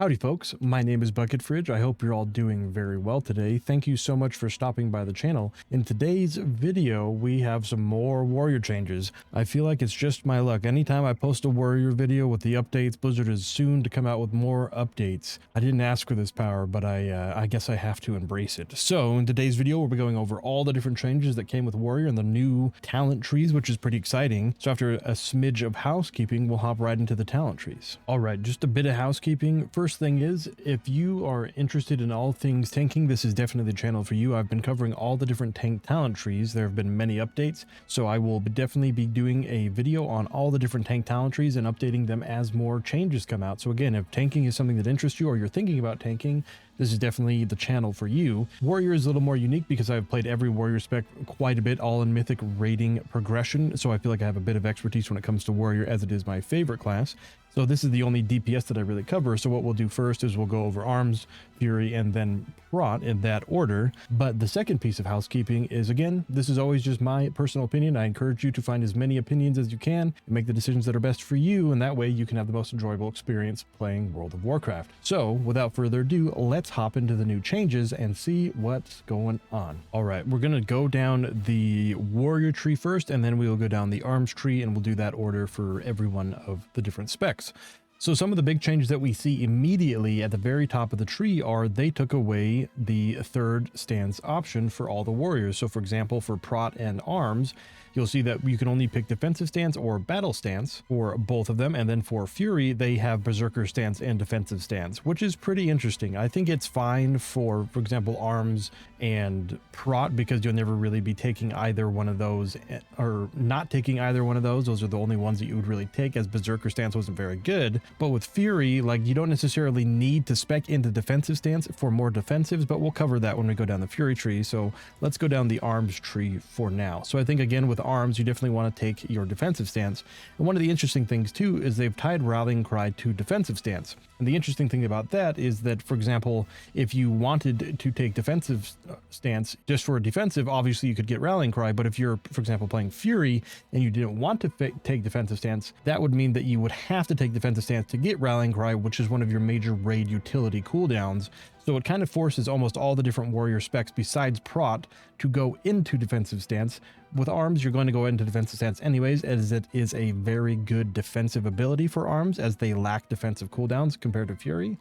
Howdy folks, my name is Bucket Fridge. I hope you're all doing very well today. Thank you so much for stopping by the channel. In today's video, we have some more warrior changes. I feel like it's just my luck. Anytime I post a warrior video with the updates, Blizzard is soon to come out with more updates. I didn't ask for this power, but I guess I have to embrace it. So in today's video, we'll be going over all the different changes that came with warrior and the new talent trees, which is pretty exciting. So after a smidge of housekeeping, we'll hop right into the talent trees. All right, just a bit of housekeeping. First thing is, if you are interested in all things tanking, this is definitely the channel for you. I've been covering all the different tank talent trees. There have been many updates, so I will definitely be doing a video on all the different tank talent trees and updating them as more changes come out. So again, if tanking is something that interests you or you're thinking about tanking, this is definitely the channel for you. Warrior is a little more unique because I've played every warrior spec quite a bit, all in mythic rating progression, so I feel like I have a bit of expertise when it comes to warrior, as it is my favorite class. So this is the only DPS that I really cover. So what we'll do first is we'll go over arms, fury, and then prot in that order. But the second piece of housekeeping is, again, this is always just my personal opinion. I encourage you to find as many opinions as you can and make the decisions that are best for you, and that way you can have the most enjoyable experience playing World of Warcraft. So without further ado, let's hop into the new changes and see what's going on. All right, we're gonna go down the warrior tree first, and then we'll go down the arms tree, and we'll do that order for every one of the different specs. So some of the big changes that we see immediately at the very top of the tree are they took away the third stance option for all the warriors. So for example, for prot and arms, you'll see that you can only pick defensive stance or battle stance for both of them. And then for fury, they have berserker stance and defensive stance, which is pretty interesting. I think it's fine for example, arms and prot, because you'll never really be taking either one of those, or not taking either one of those. Those are the only ones that you would really take, as berserker stance wasn't very good. But with fury, like, you don't necessarily need to spec into defensive stance for more defensives, but we'll cover that when we go down the fury tree. So let's go down the arms tree for now. So I think, again, with arms, you definitely want to take your defensive stance. And one of the interesting things too is they've tied rallying cry to defensive stance. And the interesting thing about that is that, for example, if you wanted to take defensive stance just for a defensive, obviously you could get rallying cry. But if you're, for example, playing fury and you didn't want to take defensive stance, that would mean that you would have to take defensive stance to get rallying cry, which is one of your major raid utility cooldowns. So it kind of forces almost all the different warrior specs besides prot to go into defensive stance. With arms, you're going to go into defensive stance anyways, as it is a very good defensive ability for arms, as they lack defensive cooldowns compared to fury.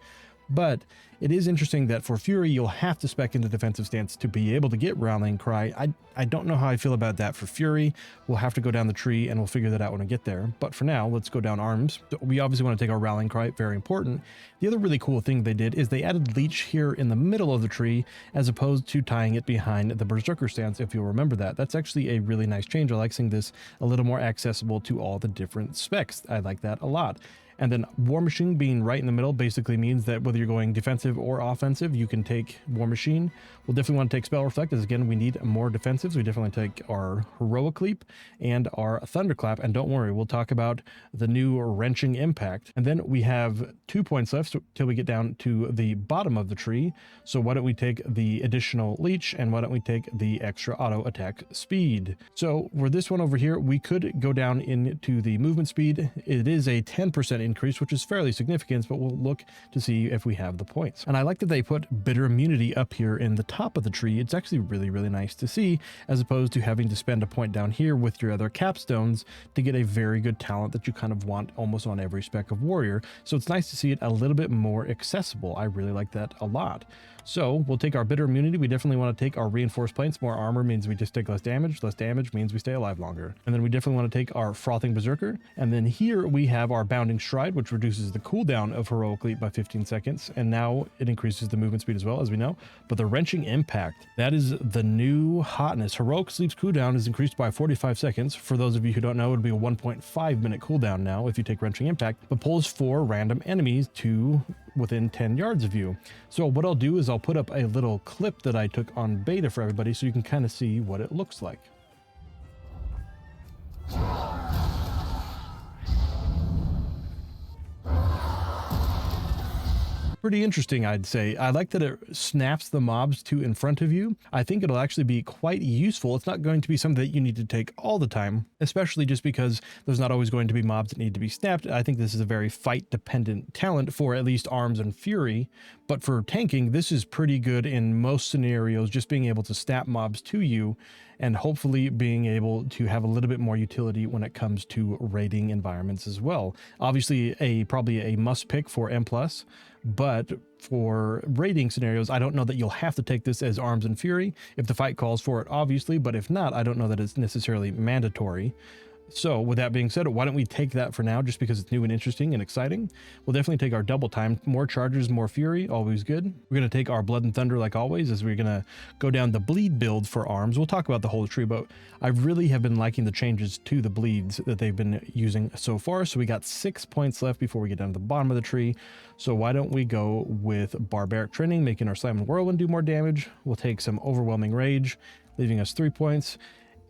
But it is interesting that for fury, you'll have to spec into defensive stance to be able to get rallying cry. I don't know how I feel about that for fury. We'll have to go down the tree and we'll figure that out when we get there. But for now, let's go down arms. We obviously want to take our rallying cry, very important. The other really cool thing they did is they added leech here in the middle of the tree, as opposed to tying it behind the berserker stance, if you'll remember that. That's actually a really nice change. I like seeing this a little more accessible to all the different specs. I like that a lot. And then War Machine being right in the middle basically means that whether you're going defensive or offensive, you can take War Machine. We'll definitely want to take Spell Reflect, as again, we need more defensives. We definitely take our Heroic Leap and our Thunderclap. And don't worry, we'll talk about the new Wrenching Impact. And then we have 2 points left till we get down to the bottom of the tree. So why don't we take the additional Leech, and why don't we take the extra auto attack speed? So for this one over here, we could go down into the movement speed. It is a 10% increase, which is fairly significant, but we'll look to see if we have the points. And I like that they put bitter immunity up here in the top of the tree. It's actually really, really nice to see, as opposed to having to spend a point down here with your other capstones to get a very good talent that you kind of want almost on every spec of warrior. So it's nice to see it a little bit more accessible. I really like that a lot. So we'll take our bitter immunity. We definitely want to take our reinforced plates. More armor means we just take less damage. Less damage means we stay alive longer. And then we definitely want to take our frothing berserker. And then here we have our bounding stride, which reduces the cooldown of heroic leap by 15 seconds. And now it increases the movement speed as well, as we know. But the wrenching impact, that is the new hotness. Heroic sleep's cooldown is increased by 45 seconds. For those of you who don't know, it would be a 1.5 minute cooldown now if you take wrenching impact, but pulls 4 random enemies to within 10 yards of you. So what I'll do is I'll put up a little clip that I took on beta for everybody so you can kind of see what it looks like. Pretty interesting, I'd say. I like that it snaps the mobs to in front of you. I think it'll actually be quite useful. It's not going to be something that you need to take all the time, especially just because there's not always going to be mobs that need to be snapped. I think this is a very fight dependent talent for at least arms and fury, but for tanking, this is pretty good in most scenarios, just being able to snap mobs to you and hopefully being able to have a little bit more utility when it comes to raiding environments as well. Obviously probably a must pick for M+, but for raiding scenarios, I don't know that you'll have to take this as arms and fury if the fight calls for it, obviously, but if not, I don't know that it's necessarily mandatory. So with that being said, why don't we take that for now, just because it's new and interesting and exciting? We'll definitely take our double time, more charges, more fury, always good. We're going to take our blood and thunder like always, as we're going to go down the bleed build for arms. We'll talk about the whole tree, but I really have been liking the changes to the bleeds that they've been using so far. So we got 6 points left before we get down to the bottom of the tree. So why don't we go with barbaric training, making our slam and whirlwind do more damage. We'll take some overwhelming rage, leaving us 3 points.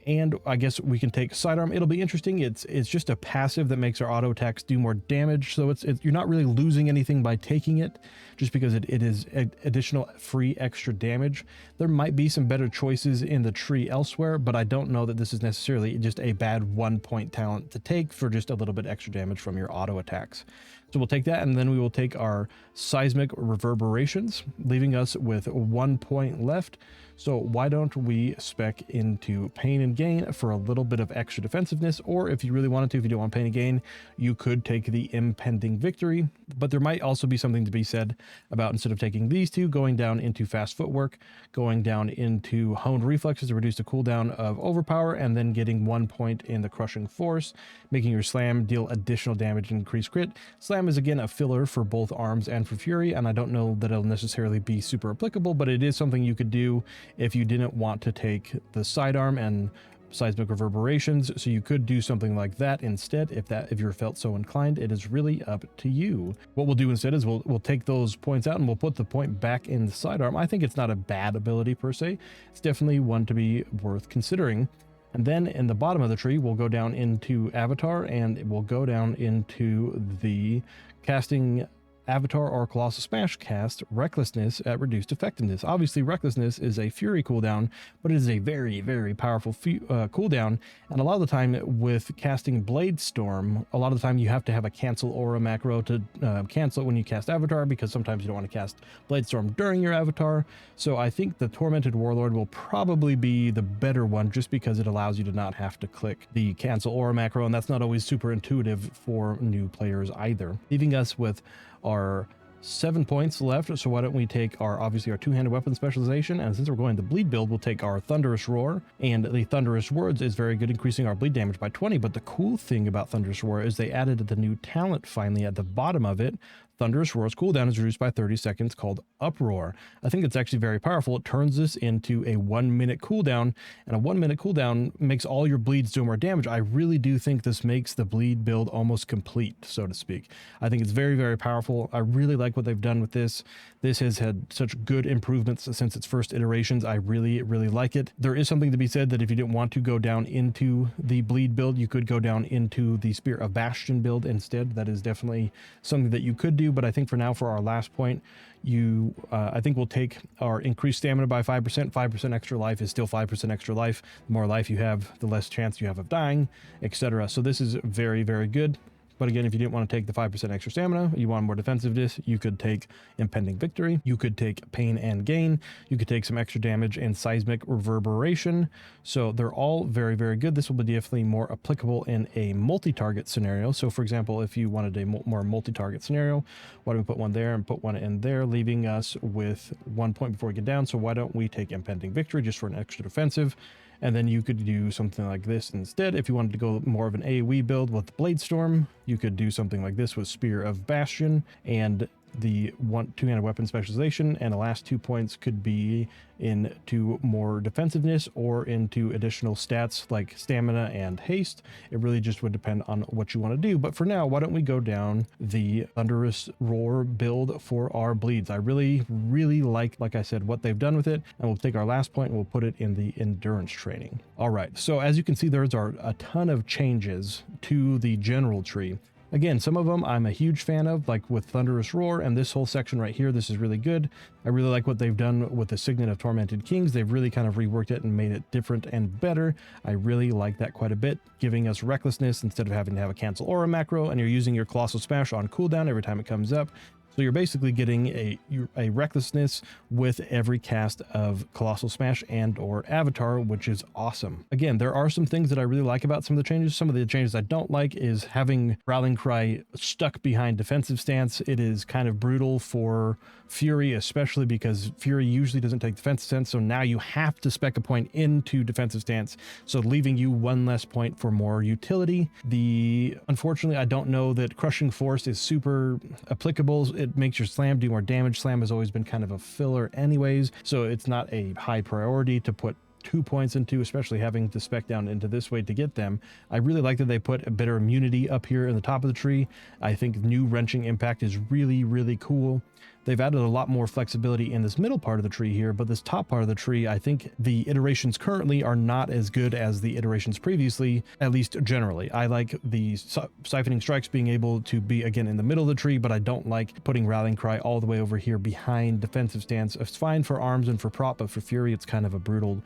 And I guess we can take sidearm. It'll be interesting. It's just a passive that makes our auto attacks do more damage. So you're not really losing anything by taking it, just because it is additional free extra damage. There might be some better choices in the tree elsewhere, but I don't know that this is necessarily just a bad 1 point talent to take for just a little bit extra damage from your auto attacks. So we'll take that, and then we will take our seismic reverberations, leaving us with 1 point left. So why don't we spec into pain and gain for a little bit of extra defensiveness, or if you really wanted to, if you don't want pain and gain, you could take the impending victory. But there might also be something to be said about, instead of taking these two, going down into fast footwork, going down into honed reflexes to reduce the cooldown of overpower, and then getting 1 point in the crushing force, making your slam deal additional damage and increase crit. Slam is again a filler for both arms and for fury, and I don't know that it'll necessarily be super applicable, but it is something you could do if you didn't want to take the sidearm and seismic reverberations. So you could do something like that instead if you're felt so inclined. It is really up to you. What we'll do instead is we'll take those points out and we'll put the point back in the sidearm. I think it's not a bad ability per se. It's definitely one to be worth considering. And then in the bottom of the tree, we'll go down into Avatar, and we'll go down into the casting Avatar or Colossal Smash cast Recklessness at reduced effectiveness. Obviously, Recklessness is a Fury cooldown, but it is a very, very powerful cooldown. And a lot of the time with casting Blade Storm, a lot of the time you have to have a cancel aura macro to cancel it when you cast Avatar, because sometimes you don't want to cast Blade Storm during your Avatar. So I think the Tormented Warlord will probably be the better one, just because it allows you to not have to click the cancel aura macro, and that's not always super intuitive for new players either. Leaving us with our 7 points left, so why don't we take obviously our two-handed weapon specialization, and since we're going to bleed build, we'll take our Thunderous Roar, and the Thunderous Words is very good, increasing our bleed damage by 20. But the cool thing about Thunderous Roar is they added the new talent finally at the bottom of it. Thunderous Roar's cooldown is reduced by 30 seconds, called Uproar. I think it's actually very powerful. It turns this into a 1 minute cooldown, and a 1 minute cooldown makes all your bleeds do more damage. I really do think this makes the bleed build almost complete, so to speak. I think it's very, very powerful. I really like what they've done with this. This has had such good improvements since its first iterations. I really, really like it. There is something to be said that if you didn't want to go down into the bleed build, you could go down into the Spear of Bastion build instead. That is definitely something that you could do. But I think for now, for our last point, I think we'll take our increased stamina by 5%. 5% extra life is still 5% extra life. The more life you have, the less chance you have of dying, etc. So this is very, very good. But again, if you didn't want to take the 5% extra stamina, you want more defensiveness, you could take Impending Victory, you could take Pain and Gain, you could take some extra damage and Seismic Reverberation. So they're all very, very good. This will be definitely more applicable in a multi-target scenario. So for example, if you wanted a more multi-target scenario, why don't we put one there and put one in there, leaving us with 1 point before we get down. So why don't we take Impending Victory just for an extra defensive? And then you could do something like this instead. If you wanted to go more of an AoE build with Blade Storm, you could do something like this with Spear of Bastion and the two-handed weapon specialization, and the last 2 points could be into more defensiveness or into additional stats like stamina and haste. It really just would depend on what you want to do. But for now, why don't we go down the Thunderous Roar build for our bleeds? I really, really like I said, what they've done with it, and we'll take our last point and we'll put it in the endurance training. All right, so as you can see, there's a ton of changes to the general tree. Again, some of them I'm a huge fan of, like with Thunderous Roar, and this whole section right here, this is really good. I really like what they've done with the Signet of Tormented Kings. They've really kind of reworked it and made it different and better. I really like that quite a bit, giving us recklessness instead of having to have a cancel aura macro, and you're using your Colossal Smash on cooldown every time it comes up. So you're basically getting a recklessness with every cast of Colossal Smash and or Avatar, which is awesome. Again, there are some things that I really like about some of the changes. Some of the changes I don't like is having Rallying Cry stuck behind defensive stance. It is kind of brutal for Fury, especially because Fury usually doesn't take defensive stance. So now you have to spec a point into defensive stance, so leaving you one less point for more utility. Unfortunately, I don't know that Crushing Force is super applicable. It makes your slam do more damage. Slam has always been kind of a filler anyways, so it's not a high priority to put 2 points into, especially having to spec down into this way to get them. I really like that they put a better immunity up here in the top of the tree. I think new Wrenching Impact is really, really cool. They've added a lot more flexibility in this middle part of the tree here, but this top part of the tree, I think the iterations currently are not as good as the iterations previously, at least generally. I like the Siphoning Strikes being able to be, again, in the middle of the tree, but I don't like putting Rallying Cry all the way over here behind defensive stance. It's fine for arms and for prop, but for Fury, it's kind of a brutal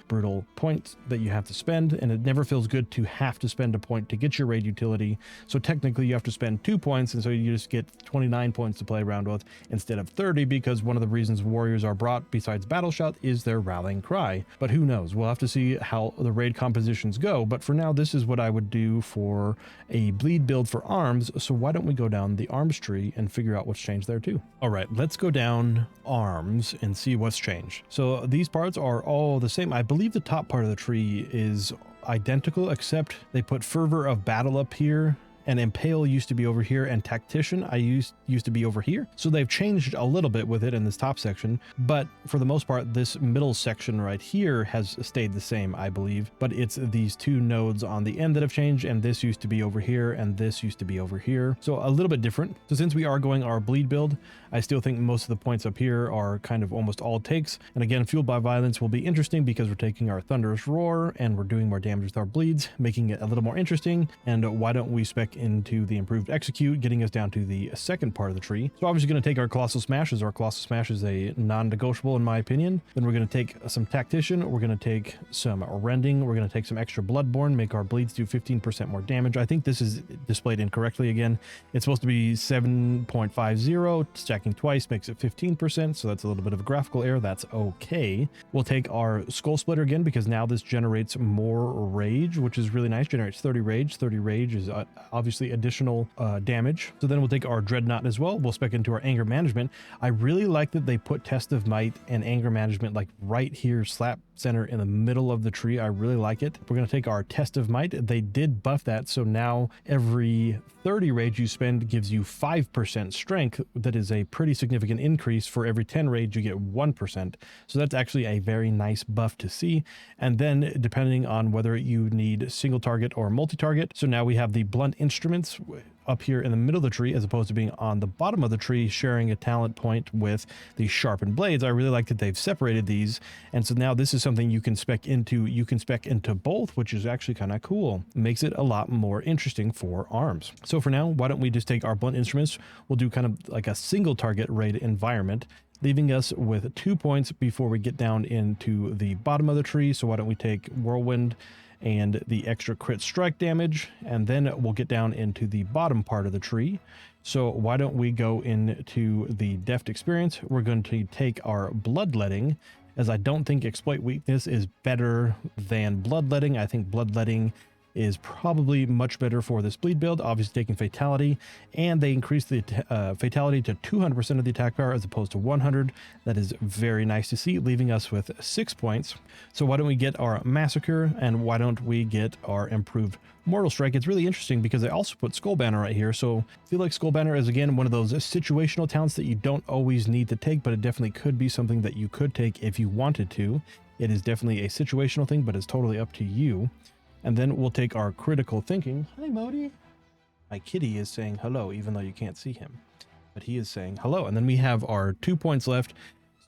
point that you have to spend, and it never feels good to have to spend a point to get your raid utility. So technically, you have to spend 2 points, and so you just get 29 points to play around with instead of 30, because one of the reasons warriors are brought besides Battle Shout is their Rallying Cry. But who knows? We'll have to see how the raid compositions go. But for now, this is what I would do for a bleed build for arms. So why don't we go down the arms tree and figure out what's changed there too? All right, let's go down arms and see what's changed. So these parts are all the same. I believe the top part of the tree is identical, except they put Fervor of Battle up here, and Impale used to be over here, and Tactician used to be over here. So they've changed a little bit with it in this top section, but for the most part, this middle section right here has stayed the same, I believe. But it's these two nodes on the end that have changed, and this used to be over here, and this used to be over here. So a little bit different. So since we are going our bleed build, I still think most of the points up here are kind of almost all takes. And again, Fueled by Violence will be interesting because we're taking our Thunderous Roar and we're doing more damage with our bleeds, making it a little more interesting. And why don't we spec into the improved Execute, getting us down to the second part of the tree. So obviously going to take our Colossal Smash, as our Colossal Smash is a non-negotiable in my opinion. Then we're going to take some Tactician, we're going to take some Rending, we're going to take some extra Bloodborne, make our bleeds do 15% more damage. I think this is displayed incorrectly again. It's supposed to be 7.50, stacking twice makes it 15%, so that's a little bit of a graphical error. That's okay. We'll take our Skull Splitter again, because now this generates more rage, which is really nice. Generates 30 rage. 30 rage is obviously additional damage. So then we'll take our Dreadnought as well. We'll spec into our Anger Management. I really like that they put Test of Might and Anger Management like right here, slap center in the middle of the tree. I really like it. We're going to take our Test of Might. They did buff that, so now every 30 rage you spend gives you 5% strength. That is a pretty significant increase. For every 10 rage you get 1%. So that's actually a very nice buff to see. And then depending on whether you need single target or multi-target, so now we have the blunt instruments up here in the middle of the tree as opposed to being on the bottom of the tree, sharing a talent point with the sharpened blades. I really like that they've separated these, and so now this is something you can spec into. You can spec into both, which is actually kind of cool. Makes it a lot more interesting for arms. So for now, why don't we just take our blunt instruments? We'll do kind of like a single target raid environment, leaving us with 2 points before we get down into the bottom of the tree. So why don't we take Whirlwind and the extra crit strike damage, and then we'll get down into the bottom part of the tree. So why don't we go into the Deft Experience? We're going to take our Bloodletting, as I don't think Exploit Weakness is better than Bloodletting. I think Bloodletting is probably much better for this bleed build, obviously taking Fatality, and they increase the Fatality to 200% of the attack power as opposed to 100. That is very nice to see, leaving us with 6 points. So why don't we get our Massacre, and why don't we get our improved Mortal Strike? It's really interesting because they also put Skull Banner right here, so I feel like Skull Banner is again one of those situational talents that you don't always need to take, but it definitely could be something that you could take if you wanted to. It is definitely a situational thing, but it's totally up to you. And then we'll take our Critical Thinking. Hi, Modi. My kitty is saying hello, even though you can't see him, but he is saying hello. And then we have our 2 points left.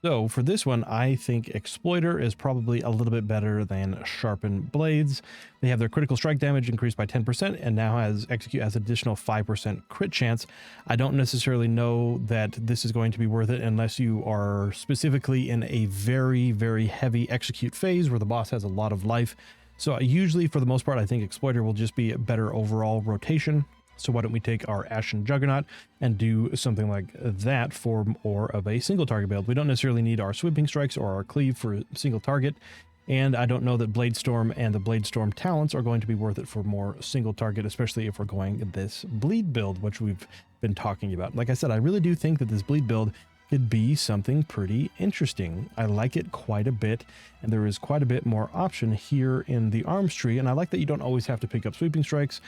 So for this one, I think Exploiter is probably a little bit better than Sharpened Blades. They have their critical strike damage increased by 10% and now has Execute has additional 5% crit chance. I don't necessarily know that this is going to be worth it unless you are specifically in a very, very heavy Execute phase where the boss has a lot of life. So usually, for the most part, I think Exploiter will just be a better overall rotation. So why don't we take our Ashen Juggernaut and do something like that for more of a single target build. We don't necessarily need our Sweeping Strikes or our Cleave for a single target. And I don't know that Blade Storm and the Blade Storm talents are going to be worth it for more single target, especially if we're going this bleed build, which we've been talking about. Like I said, I really do think that this bleed build could be something pretty interesting. I like it quite a bit, and there is quite a bit more option here in the arms tree. And I like that you don't always have to pick up Sweeping Strikes.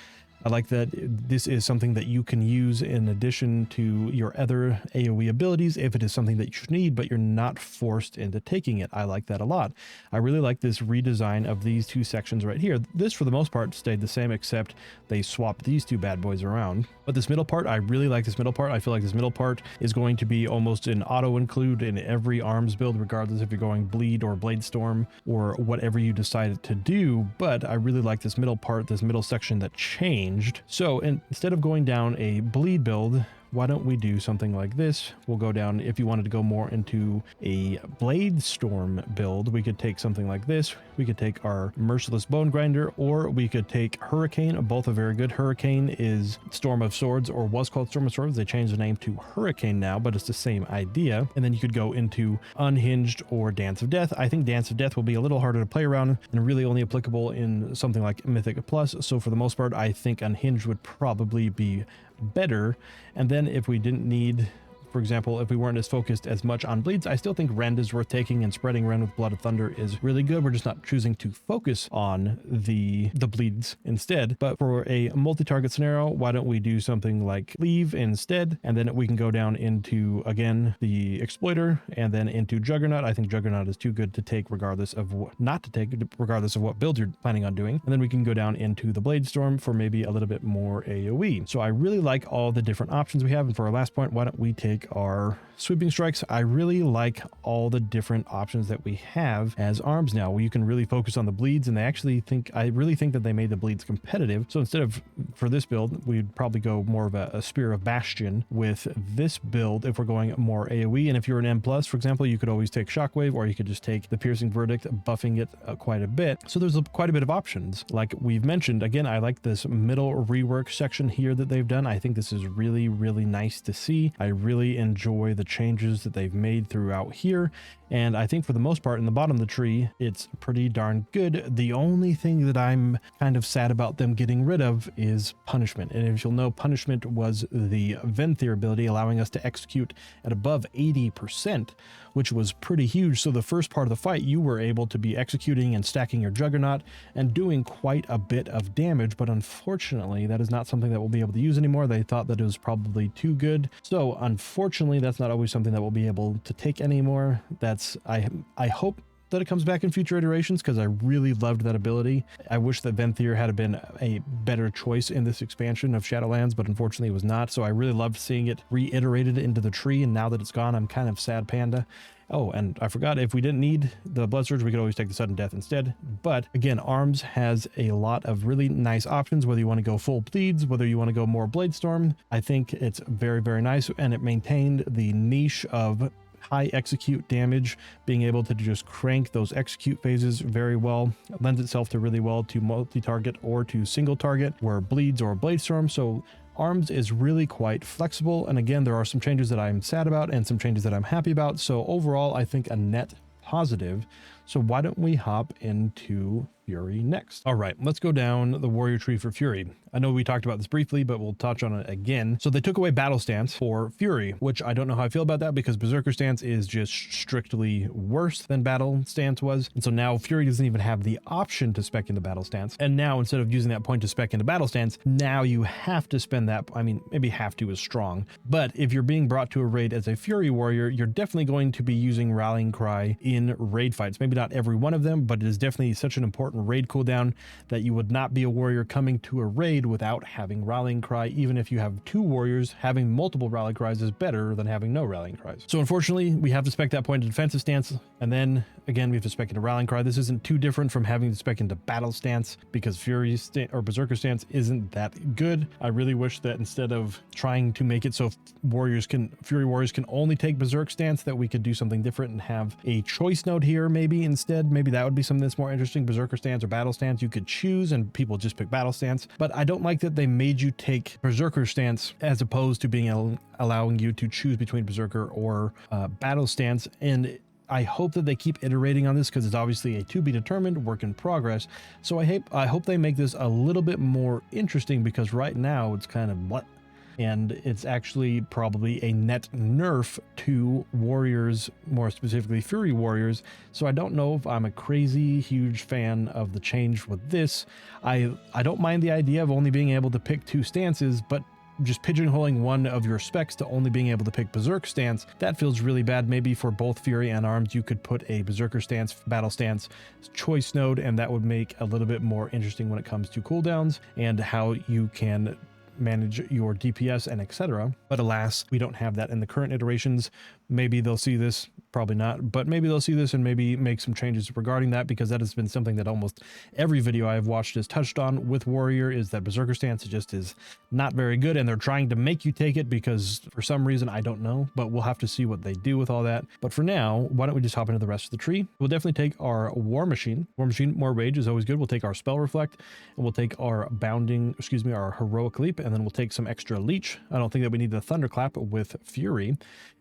I like that this is something that you can use in addition to your other AoE abilities if it is something that you should need, but you're not forced into taking it. I like that a lot. I really like this redesign of these two sections right here. This, for the most part, stayed the same, except they swapped these two bad boys around. But this middle part, I really like this middle part. I feel like this middle part is going to be almost an auto-include in every arms build, regardless if you're going Bleed or Blade Storm or whatever you decided to do. But I really like this middle part, this middle section that changed. So instead of going down a bleed build, why don't we do something like this? We'll go down, if you wanted to go more into a Blade Storm build, we could take something like this. We could take our Merciless Bone Grinder, or we could take Hurricane. Both are very good. Hurricane is Storm of Swords, or was called Storm of Swords. They changed the name to Hurricane now, but it's the same idea. And then you could go into Unhinged or Dance of Death. I think Dance of Death will be a little harder to play around and really only applicable in something like Mythic Plus. So for the most part, I think Unhinged would probably be better. And then if we didn't need, for example, if we weren't as focused as much on bleeds, I still think Rend is worth taking, and spreading Rend with Blood of Thunder is really good. We're just not choosing to focus on the bleeds instead. But for a multi-target scenario, why don't we do something like Cleave instead? And then we can go down into, again, the Exploiter and then into Juggernaut. I think Juggernaut is too good to take regardless of what, not to take regardless of what build you're planning on doing. And then we can go down into the Blade Storm for maybe a little bit more AoE. So I really like all the different options we have. And for our last point, why don't we take our Sweeping Strikes? I really like all the different options that we have as arms now, where you can really focus on the bleeds, and I really think that they made the bleeds competitive. So instead of, for this build, we'd probably go more of a Spear of Bastion with this build if we're going more AoE. And if you're an M+, for example, you could always take Shockwave, or you could just take the Piercing Verdict, buffing it quite a bit. So there's quite a bit of options. Like we've mentioned, again, I like this middle rework section here that they've done. I think this is really, really nice to see. I really enjoy the changes that they've made throughout here, and I think for the most part in the bottom of the tree it's pretty darn good. The only thing that I'm kind of sad about them getting rid of is Punishment. And if you'll know, Punishment was the Venthyr ability, allowing us to execute at above 80%, which was pretty huge. So the first part of the fight, you were able to be executing and stacking your Juggernaut and doing quite a bit of damage, but unfortunately that is not something that we'll be able to use anymore. They thought that it was probably too good, so unfortunately that's not always something that we'll be able to take anymore. I hope that it comes back in future iterations, because I really loved that ability. I wish that Venthyr had been a better choice in this expansion of Shadowlands, but unfortunately it was not. So I really loved seeing it reiterated into the tree, and now that it's gone, I'm kind of sad panda. Oh, and I forgot, if we didn't need the Blood Surge, we could always take the Sudden Death instead. But again, Arms has a lot of really nice options, whether you want to go full bleeds, whether you want to go more Blade Storm. I think it's very, very nice, and it maintained the niche of high execute damage, being able to just crank those execute phases very well. It lends itself to really well to multi-target or to single target, where bleeds or Blade Storm. So Arms is really quite flexible, and again, there are some changes that I'm sad about and some changes that I'm happy about. So overall, I think a net positive. So why don't we hop into Fury next? All right, let's go down the warrior tree for Fury. I know we talked about this briefly, but we'll touch on it again. So they took away Battle Stance for Fury, which I don't know how I feel about that, because Berserker Stance is just strictly worse than Battle Stance was. And so now Fury doesn't even have the option to spec into Battle Stance. And now, instead of using that point to spec into Battle Stance, now you have to spend that. I mean, maybe have to is strong, but if you're being brought to a raid as a Fury warrior, you're definitely going to be using Rallying Cry in raid fights. Maybe not every one of them, but it is definitely such an important raid cooldown that you would not be a warrior coming to a raid without having Rallying Cry. Even if you have 2 warriors, having multiple Rally Cries is better than having no Rallying Cries. So unfortunately, we have to spec that point to defensive stance, and then again, we have to spec into Rallying Cry. This isn't too different from having to spec into battle stance, because Fury or Berserker stance isn't that good. I really wish that instead of trying to make it so Fury warriors can only take Berserk stance, that we could do something different and have a choice node here maybe instead. Maybe that would be something that's more interesting. Berserker stance or battle stance, you could choose and people just pick battle stance. But I don't like that they made you take Berserker stance as opposed to being allowing you to choose between Berserker or battle stance. And I hope that they keep iterating on this, because it's obviously a to be determined work in progress. So I hope they make this a little bit more interesting, because right now it's kind of what, and it's actually probably a net nerf to warriors, more specifically Fury warriors. So I don't know if I'm a crazy huge fan of the change with this. I don't mind the idea of only being able to pick 2 stances, but just pigeonholing one of your specs to only being able to pick Berserk stance, that feels really bad. Maybe for both Fury and Arms, you could put a Berserker stance, battle stance choice node, and that would make a little bit more interesting when it comes to cooldowns and how you can manage your DPS and etc. But alas, we don't have that in the current iterations. Maybe they'll see this, probably not, but maybe they'll see this and maybe make some changes regarding that, because that has been something that almost every video I've watched has touched on with Warrior, is that Berserker stance just is not very good, and they're trying to make you take it because for some reason, I don't know, but we'll have to see what they do with all that. But for now, why don't we just hop into the rest of the tree? We'll definitely take our War Machine. War Machine, more rage is always good. We'll take our Spell Reflect, and we'll take our our Heroic Leap, and then we'll take some extra Leech. I don't think that we need the Thunderclap with Fury.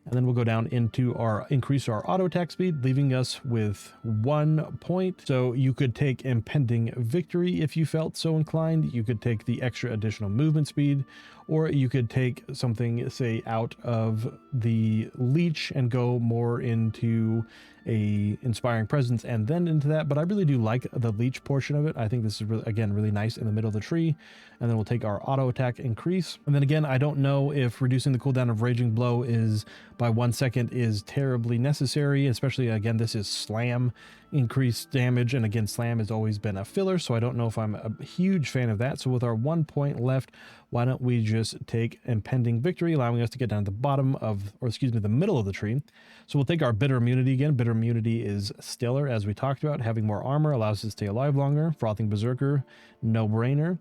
And then we'll go down into increase our auto attack speed, leaving us with 1 point. So you could take Impending Victory if you felt so inclined. You could take the extra additional movement speed, or you could take something, say, out of the Leech and go more into a Inspiring Presence and then into that. But I really do like the Leech portion of it. I think this is really, again, really nice in the middle of the tree. And then we'll take our auto attack increase. And then again, I don't know if reducing the cooldown of Raging Blow is by 1 second is terribly necessary, especially again, this is slam increased damage, and again, slam has always been a filler, so I don't know if I'm a huge fan of that. So with our 1 point left, why don't we just take Impending Victory, allowing us to get down to the bottom of, or excuse me, the middle of the tree. So we'll take our Bitter Immunity again. Bitter Immunity is stellar, as we talked about. Having more armor allows us to stay alive longer. Frothing Berserker, no brainer.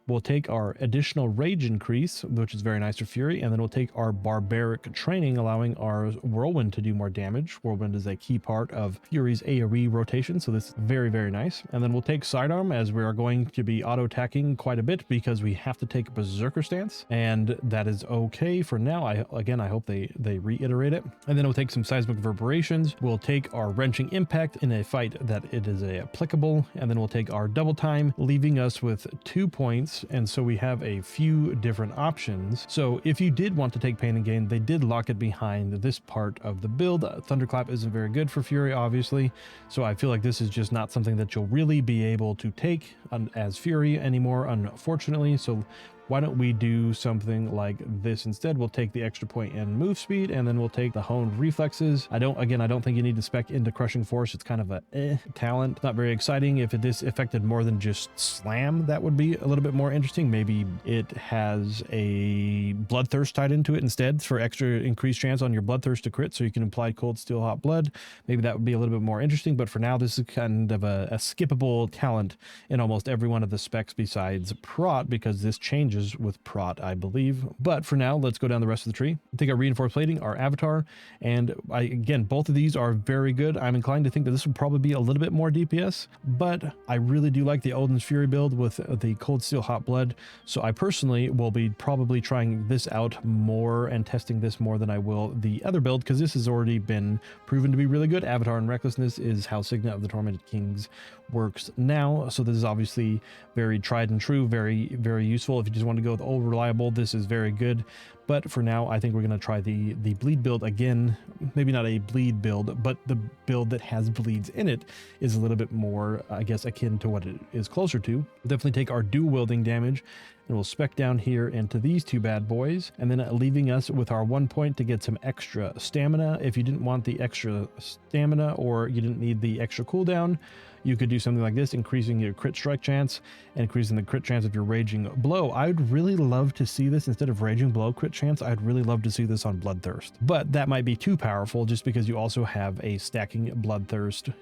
We'll take our additional rage increase, which is very nice for Fury, and then we'll take our barbaric training, allowing our whirlwind to do more damage. Whirlwind is a key part of Fury's AoE rotation, so this is very, very nice. And then we'll take sidearm, as we are going to be auto attacking quite a bit because we have to take Berserker stance, and that is okay for now. I hope they reiterate it. And then we'll take some seismic reverberations. We'll take our wrenching impact in a fight that it is applicable, and then we'll take our double time, leaving us with 2 points. And so we have a few different options. So if you did want to take Pain and Gain, they did lock it behind this part of the build. Thunderclap isn't very good for Fury, obviously. So I feel like this is just not something that you'll really be able to take as Fury anymore, unfortunately. So why don't we do something like this instead? We'll take the extra point in move speed, and then we'll take the honed reflexes. I don't think you need to spec into Crushing Force. It's kind of a talent. Not very exciting. If this affected more than just slam, that would be a little bit more interesting. Maybe it has a Bloodthirst tied into it instead for extra increased chance on your Bloodthirst to crit, so you can apply Cold Steel Hot Blood. Maybe that would be a little bit more interesting, but for now, this is kind of a skippable talent in almost every one of the specs besides Prot, because this changes with Prot, I believe. But for now, let's go down the rest of the tree. I think our Reinforced Plating, our Avatar, and again, both of these are very good. I'm inclined to think that this would probably be a little bit more DPS, but I really do like the Odin's Fury build with the Cold Steel Hot Blood. So I personally will be probably trying this out more and testing this more than I will the other build, because this has already been proven to be really good. Avatar and Recklessness is how Signet of the Tormented Kings works now. So this is obviously very tried and true, very, very useful. If you just want to go with old reliable, this is very good. But for now, I think we're going to try the bleed build again. Maybe not a bleed build, but the build that has bleeds in it is a little bit more, I guess, akin to what it is closer to. We'll definitely take our dual wielding damage, and we'll spec down here into these two bad boys, and then leaving us with our 1 point to get some extra stamina. If you didn't want the extra stamina or you didn't need the extra cooldown, you could do something like this, increasing your crit strike chance and increasing the crit chance of your raging blow. I would really love to see this instead of raging blow crit chance. I'd really love to see this on bloodthirst, but that might be too powerful just because you also have a stacking bloodthirst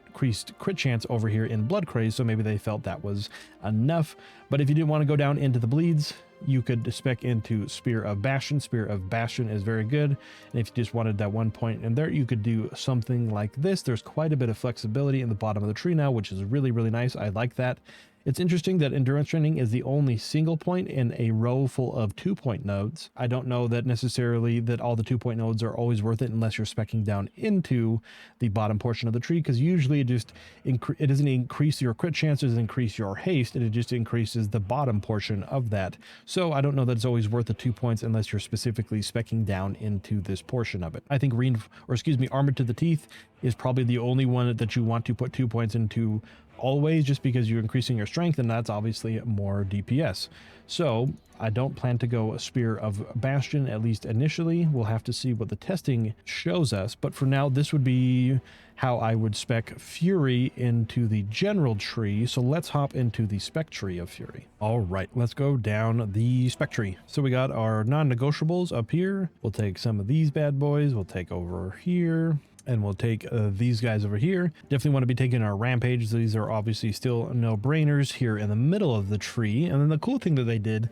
increased crit chance over here in blood craze, so maybe they felt that was enough. But if you didn't want to go down into the bleeds, you could spec into Spear of Bastion. Spear of Bastion is very good, and if you just wanted that 1 point in there, you could do something like this. There's quite a bit of flexibility in the bottom of the tree now, which is really, really nice. I like that. It's interesting that endurance training is the only single point in a row full of 2-point nodes. I don't know that necessarily that all the 2-point nodes are always worth it unless you're speccing down into the bottom portion of the tree, because usually it doesn't increase your crit chances, increase your haste, and it just increases the bottom portion of that. So I don't know that it's always worth the 2 points unless you're specifically speccing down into this portion of it. I think Armored to the Teeth is probably the only one that you want to put 2 points into always, just because you're increasing your strength, and that's obviously more DPS. So I don't plan to go a Spear of Bastion, at least initially. We'll have to see what the testing shows us, but for now this would be how I would spec Fury into the general tree. So let's hop into the spec tree of Fury. All right, let's go down the spec tree. So we got our non-negotiables up here. We'll take some of these bad boys. We'll take over here, and we'll take these guys over here. Definitely want to be taking our rampage. These are obviously still no-brainers here in the middle of the tree. And then the cool thing that they did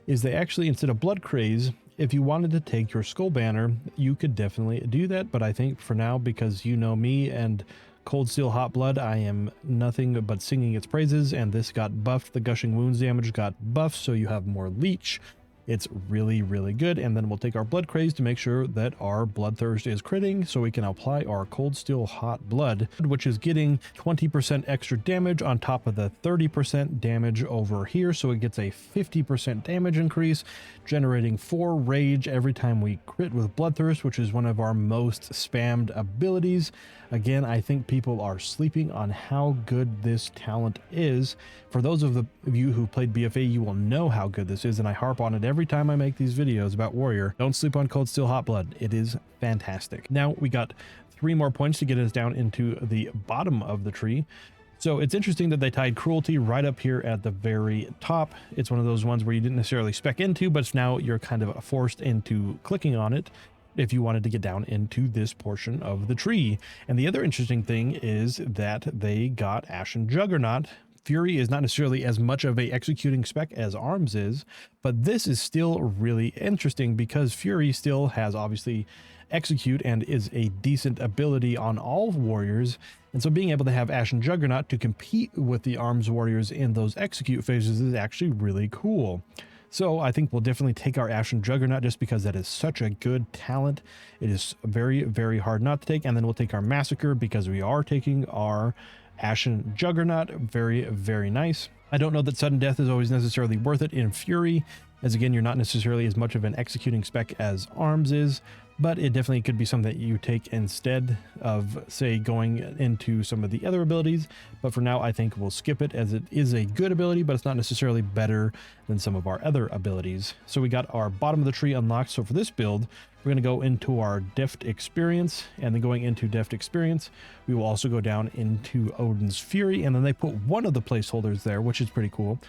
is they actually, instead of blood craze, if you wanted to take your skull banner, you could definitely do that. But I think for now, because you know me and Cold Steel Hot Blood, I am nothing but singing its praises, and this got buffed. The gushing wounds damage got buffed, so you have more leech. It's really, really good. And then we'll take our blood craze to make sure that our bloodthirst is critting, so we can apply our Cold Steel Hot Blood, which is getting 20% extra damage on top of the 30% damage over here. So it gets a 50% damage increase, generating 4 rage every time we crit with bloodthirst, which is one of our most spammed abilities. Again, I think people are sleeping on how good this talent is. For those of you who played BFA, you will know how good this is, and I harp on it every time I make these videos about Warrior. Don't sleep on Cold Steel Hot Blood. It is fantastic. Now we got 3 more points to get us down into the bottom of the tree. So it's interesting that they tied Cruelty right up here at the very top. It's one of those ones where you didn't necessarily spec into, but now you're kind of forced into clicking on it if you wanted to get down into this portion of the tree. And the other interesting thing is that they got Ashen Juggernaut. Fury is not necessarily as much of a executing spec as Arms is, but this is still really interesting because Fury still has obviously execute and is a decent ability on all warriors. And so being able to have Ashen Juggernaut to compete with the Arms warriors in those execute phases is actually really cool. So I think we'll definitely take our Ashen Juggernaut just because that is such a good talent. It is very, very hard not to take. And then we'll take our Massacre because we are taking our Ashen Juggernaut. Very, very nice. I don't know that sudden death is always necessarily worth it in Fury, as again, you're not necessarily as much of an executing spec as Arms is, but it definitely could be something that you take instead of, say, going into some of the other abilities. But for now, I think we'll skip it, as it is a good ability, but it's not necessarily better than some of our other abilities. So we got our bottom of the tree unlocked. So for this build, we're going to go into our Deft Experience, and then going into Deft Experience, we will also go down into Odin's Fury, and then they put one of the placeholders there, which is pretty cool.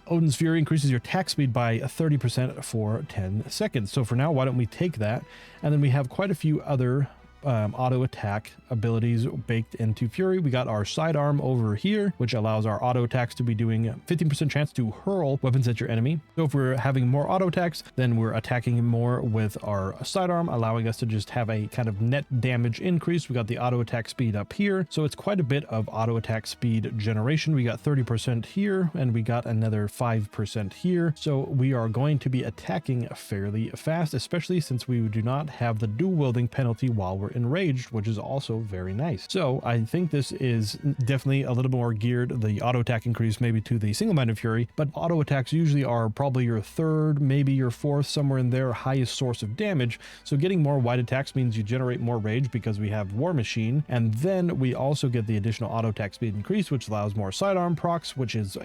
Odin's Fury increases your attack speed by 30% for 10 seconds. So for now, why don't we take that? And then we have quite a few other auto attack abilities baked into Fury. We got our sidearm over here, which allows our auto attacks to be doing 15% chance to hurl weapons at your enemy. So if we're having more auto attacks, then we're attacking more with our sidearm, allowing us to just have a kind of net damage increase. We got the auto attack speed up here, so it's quite a bit of auto attack speed generation. We got 30% here, and we got another 5% here. So we are going to be attacking fairly fast, especially since we do not have the dual wielding penalty while we're enraged, which is also very nice. So I think this is definitely a little more geared, the auto attack increase maybe to the single-minded fury, but auto attacks usually are probably your third, maybe your fourth, somewhere in there, highest source of damage. So getting more wide attacks means you generate more rage because we have War Machine, and then we also get the additional auto attack speed increase, which allows more sidearm procs, which is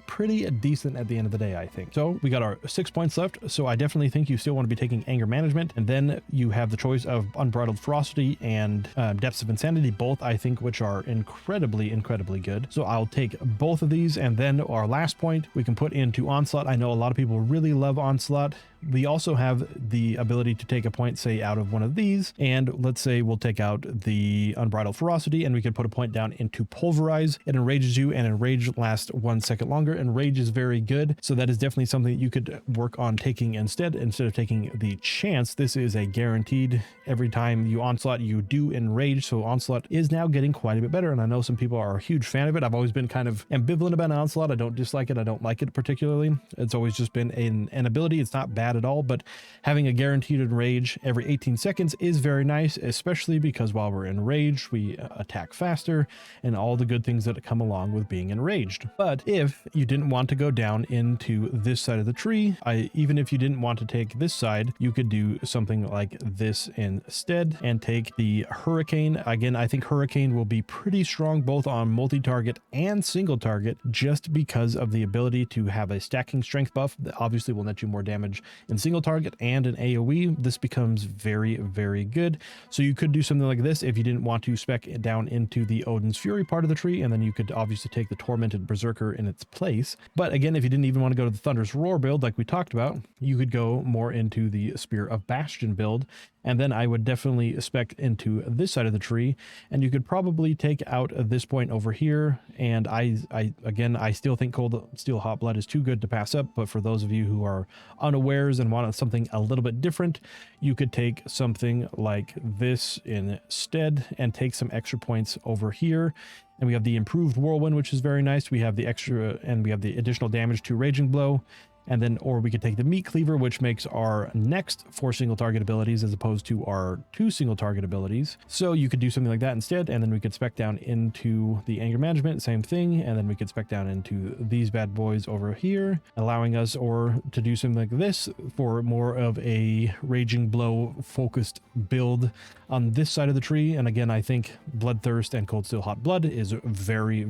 pretty decent at the end of the day, I think. So we got our 6 points left. So I definitely think you still want to be taking anger management, and then you have the choice of unbridled ferocity and depths of insanity, both I think which are incredibly good. So I'll take both of these, and then our last point we can put into onslaught. I know a lot of people really love onslaught. We also have the ability to take a point, say, out of one of these, and let's say we'll take out the unbridled ferocity, and we can put a point down into pulverize. It enrages you, and enrage lasts 1 second longer. Enrage is very good, so that is definitely something that you could work on taking instead of taking the chance. This is a guaranteed, every time you onslaught you do enrage, so onslaught is now getting quite a bit better, and I know some people are a huge fan of it. I've always been kind of ambivalent about onslaught. I don't dislike it, I don't like it particularly. It's always just been an ability. It's not bad at all, but having a guaranteed enrage every 18 seconds is very nice, especially because while we're enraged we attack faster and all the good things that come along with being enraged. But if you didn't want to go down into this side of the tree, even if you didn't want to take this side, you could do something like this instead and take the hurricane. Again, I think hurricane will be pretty strong both on multi-target and single target, just because of the ability to have a stacking strength buff that obviously will net you more damage in single target and an AoE. This becomes very good. So you could do something like this if you didn't want to spec it down into the Odin's Fury part of the tree, and then you could obviously take the Tormented Berserker in its place. But again, if you didn't even want to go to the Thunderous Roar build like we talked about, you could go more into the Spear of Bastion build, and then I would definitely spec into this side of the tree, and you could probably take out this point over here. And I still think Cold Steel Hot Blood is too good to pass up, but for those of you who are unawares and want something a little bit different, you could take something like this instead and take some extra points over here. And we have the improved Whirlwind, which is very nice. We have the extra, and we have the additional damage to Raging Blow. And then, or we could take the Meat Cleaver, which makes our next 4 single target abilities as opposed to our 2 single target abilities. So you could do something like that instead, and then we could spec down into the anger management, same thing, and then we could spec down into these bad boys over here, allowing us or to do something like this for more of a Raging Blow focused build on this side of the tree. And again, I think Bloodthirst and Cold Steel Hot Blood is very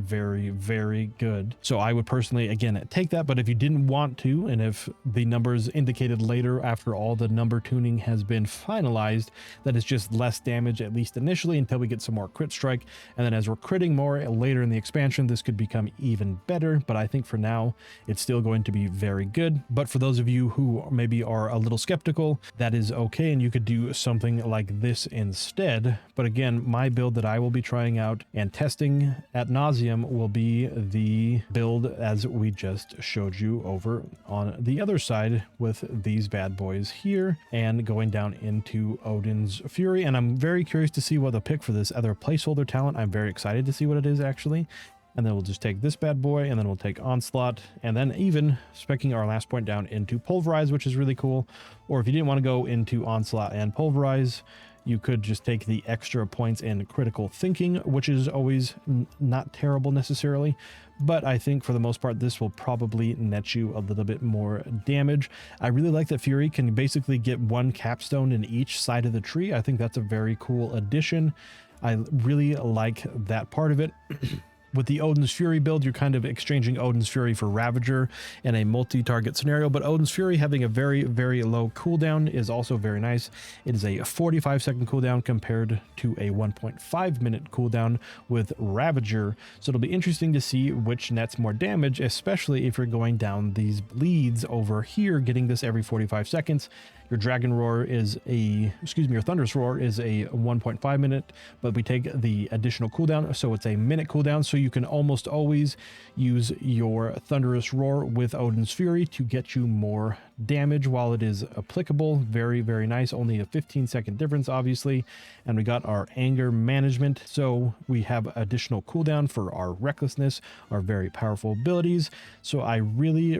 good. So I would personally, again, take that. But if you didn't want to, and if the numbers indicated later after all the number tuning has been finalized that it's just less damage, at least initially, until we get some more crit strike, and then as we're critting more later in the expansion, this could become even better. But I think for now it's still going to be very good. But for those of you who maybe are a little skeptical, that is okay, and you could do something like this instead. But again, my build that I will be trying out and testing ad nauseum will be the build as we just showed you over on the other side with these bad boys here and going down into Odin's Fury. And I'm very curious to see what they'll pick for this other placeholder talent. I'm very excited to see what it is actually. And then we'll just take this bad boy, and then we'll take Onslaught, and then even specking our last point down into Pulverize, which is really cool. Or if you didn't want to go into Onslaught and Pulverize, you could just take the extra points in critical thinking, which is always not terrible necessarily. But I think for the most part, this will probably net you a little bit more damage. I really like that Fury can basically get 1 capstone in each side of the tree. I think that's a very cool addition. I really like that part of it. With the Odin's Fury build, you're kind of exchanging Odin's Fury for Ravager in a multi-target scenario, but Odin's Fury having a very low cooldown is also very nice. It is a 45-second cooldown compared to a 1.5-minute cooldown with Ravager, so it'll be interesting to see which nets more damage, especially if you're going down these bleeds over here, getting this every 45 seconds. Your Dragon Roar is your Thunderous Roar is a 1.5 minute, but we take the additional cooldown, so it's a minute cooldown, so you can almost always use your Thunderous Roar with Odin's Fury to get you more damage while it is applicable. Very nice. Only a 15-second difference, obviously. And we got our anger management, so we have additional cooldown for our recklessness, our very powerful abilities. So I really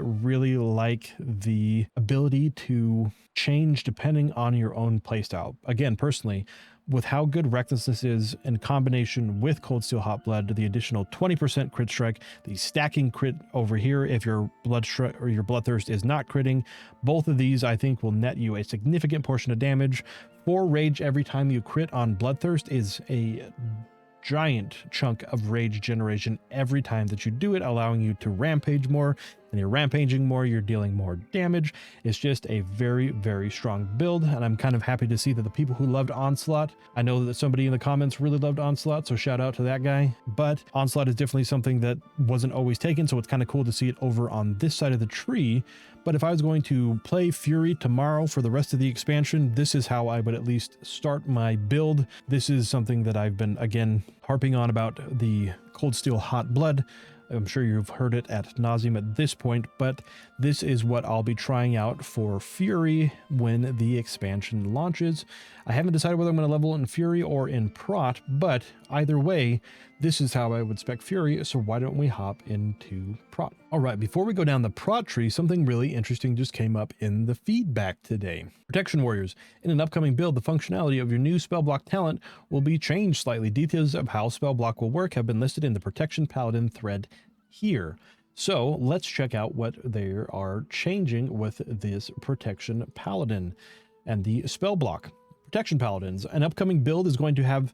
like the ability to change depending on your own playstyle. Again, personally, with how good Recklessness is in combination with Cold Steel Hot Blood, the additional 20% crit strike, the stacking crit over here if your your Bloodthirst is not critting, both of these I think will net you a significant portion of damage. 4 rage every time you crit on Bloodthirst is a giant chunk of rage generation every time that you do it, allowing you to rampage more. And you're rampaging more, you're dealing more damage. It's just a very, very strong build, and I'm kind of happy to see that the people who loved Onslaught, I know that somebody in the comments really loved Onslaught, so shout out to that guy. But Onslaught is definitely something that wasn't always taken, so it's kind of cool to see it over on this side of the tree. But if I was going to play Fury tomorrow for the rest of the expansion, this is how I would at least start my build. This is something that I've been, again, harping on about the Cold Steel Hot Blood. I'm sure you've heard it at nauseum at this point, but this is what I'll be trying out for Fury when the expansion launches. I haven't decided whether I'm going to level in Fury or in Prot, but either way, this is how I would spec Fury, so why don't we hop into Prot? All right, before we go down the Prot tree, something really interesting just came up in the feedback today. Protection Warriors. In an upcoming build, the functionality of your new spell block talent will be changed slightly. Details of how spell block will work have been listed in the Protection Paladin thread here. So let's check out what they are changing with this Protection Paladin and the spell block. Protection Paladins. An upcoming build is going to have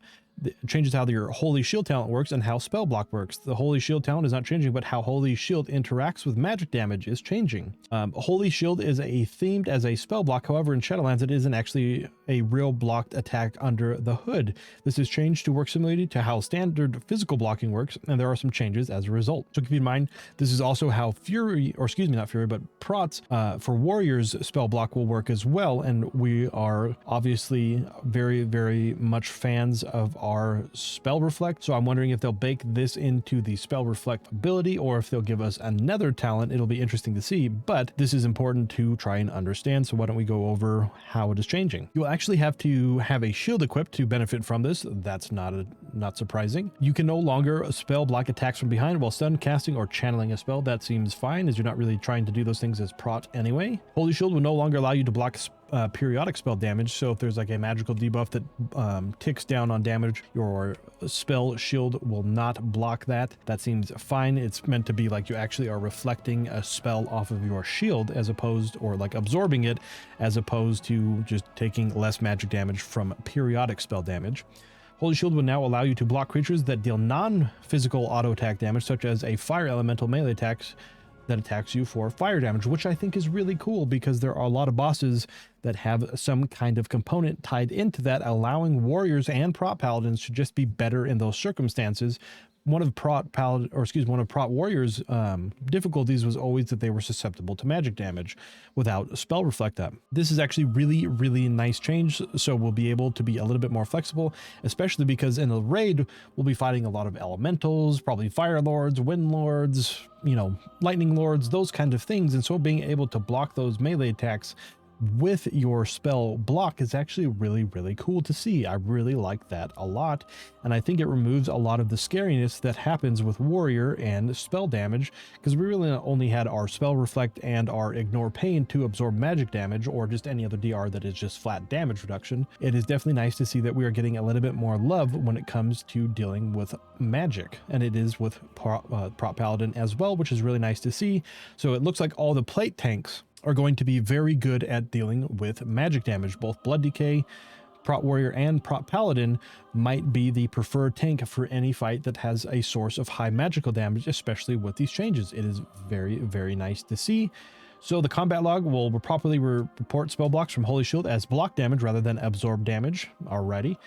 changes how your Holy Shield talent works and how spell block works. The Holy Shield talent is not changing, but how Holy Shield interacts with magic damage is changing. Holy Shield is themed as a spell block. However, in Shadowlands, it isn't actually a real blocked attack under the hood. This is changed to work similarly to how standard physical blocking works, and there are some changes as a result. So keep in mind, this is also how Fury, or excuse me, not Fury, but Prot's for Warriors spell block will work as well. And we are obviously very, very much fans of our spell reflect, so I'm wondering if they'll bake this into the spell reflect ability or if they'll give us another talent. It'll be interesting to see, but this is important to try and understand, so why don't we go over how it is changing. You'll actually have to have a shield equipped to benefit from this. That's not surprising. You can no longer spell block attacks from behind while stun, casting, or channeling a spell. That seems fine, as you're not really trying to do those things as Prot anyway. Holy Shield will no longer allow you to block periodic spell damage, so if there's like a magical debuff that ticks down on damage, your spell shield will not block that. That seems fine. It's meant to be like you actually are reflecting a spell off of your shield as opposed, or like absorbing it, as opposed to just taking less magic damage from periodic spell damage. Holy Shield will now allow you to block creatures that deal non-physical auto attack damage, such as a fire elemental melee attacks that attacks you for fire damage, which I think is really cool because there are a lot of bosses that have some kind of component tied into that, allowing warriors and Prot Paladins to just be better in those circumstances. One of Prot Warriors' difficulties was always that they were susceptible to magic damage without spell reflect up. This is actually really, really nice change, so we'll be able to be a little bit more flexible, especially because in the raid, we'll be fighting a lot of elementals, probably fire lords, wind lords, you know, lightning lords, those kind of things. And so being able to block those melee attacks with your spell block is actually really, really cool to see. I really like that a lot, and I think it removes a lot of the scariness that happens with warrior and spell damage, because we really only had our spell reflect and our ignore pain to absorb magic damage, or just any other DR that is just flat damage reduction. It is definitely nice to see that we are getting a little bit more love when it comes to dealing with magic, and it is with Prot Paladin as well, which is really nice to see. So it looks like all the plate tanks are going to be very good at dealing with magic damage. Both Blood Decay, Prot Warrior, and Prot Paladin might be the preferred tank for any fight that has a source of high magical damage, especially with these changes. It is very, very nice to see. So the combat log will properly report spell blocks from Holy Shield as block damage rather than absorb damage. Alrighty.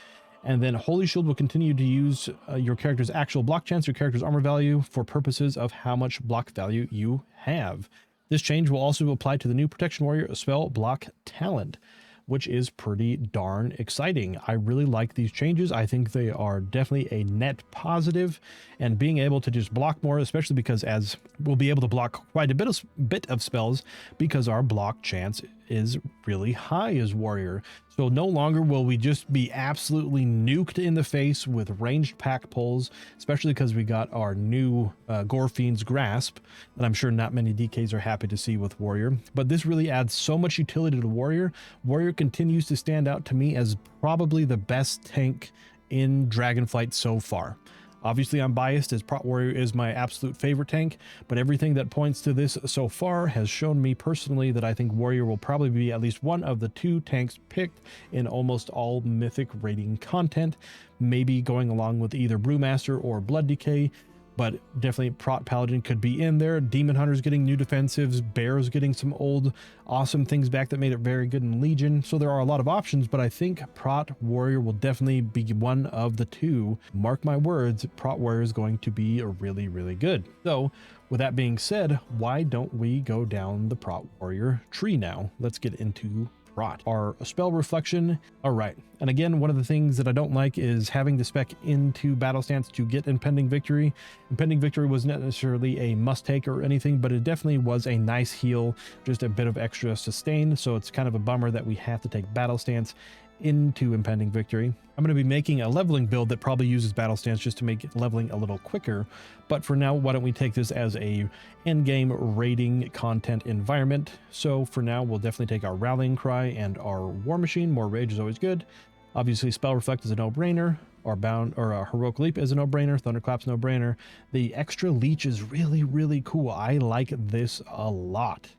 And then Holy Shield will continue to use your character's actual block chance, your character's armor value, for purposes of how much block value you have. This change will also apply to the new Protection Warrior spell block talent, which is pretty darn exciting. I really like these changes. I think they are definitely a net positive, and being able to just block more, especially because as we'll be able to block quite a bit of spells because our block chance is really high as warrior. So no longer will we just be absolutely nuked in the face with ranged pack pulls, especially because we got our new Gorfiend's Grasp that I'm sure not many DKs are happy to see with warrior. But this really adds so much utility to warrior. Warrior continues to stand out to me as probably the best tank in Dragonflight so far. Obviously, I'm biased as Prot Warrior is my absolute favorite tank, but everything that points to this so far has shown me personally that I think Warrior will probably be at least one of the 2 tanks picked in almost all Mythic rating content, maybe going along with either Brewmaster or Blood Decay, but definitely Prot Paladin could be in there. Demon Hunter's getting new defensives, Bear's getting some old awesome things back that made it very good in Legion. So there are a lot of options, but I think Prot Warrior will definitely be one of the 2. Mark my words, Prot Warrior is going to be really, really good. So with that being said, why don't we go down the Prot Warrior tree now? Let's get into Prot. Our spell reflection. All right. And again, one of the things that I don't like is having to spec into battle stance to get Impending Victory. Impending Victory was not necessarily a must take or anything, but it definitely was a nice heal, just a bit of extra sustain. So it's kind of a bummer that we have to take battle stance into Impending Victory. I'm going to be making a leveling build that probably uses battle stance just to make leveling a little quicker. But for now, why don't we take this as a endgame raiding content environment? So for now, we'll definitely take our Rallying Cry and our War Machine. More rage is always good. Obviously, Spell Reflect is a no-brainer. Our Bound or our Heroic Leap is a no-brainer. Thunderclap's no-brainer. The extra leech is really, really cool. I like this a lot.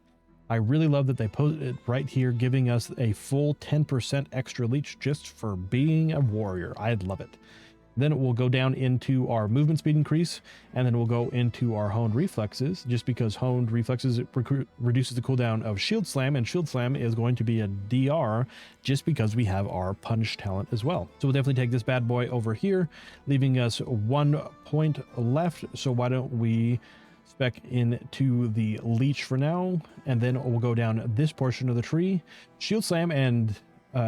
I really love that they put it right here, giving us a full 10% extra leech just for being a warrior. I love it. Then we'll go down into our movement speed increase, and then we'll go into our honed reflexes, just because honed reflexes reduces the cooldown of shield slam, and shield slam is going to be a DR just because we have our punch talent as well. So we'll definitely take this bad boy over here, leaving us 1 point left. So why don't we spec into the leech for now, and then we'll go down this portion of the tree. Shield slam and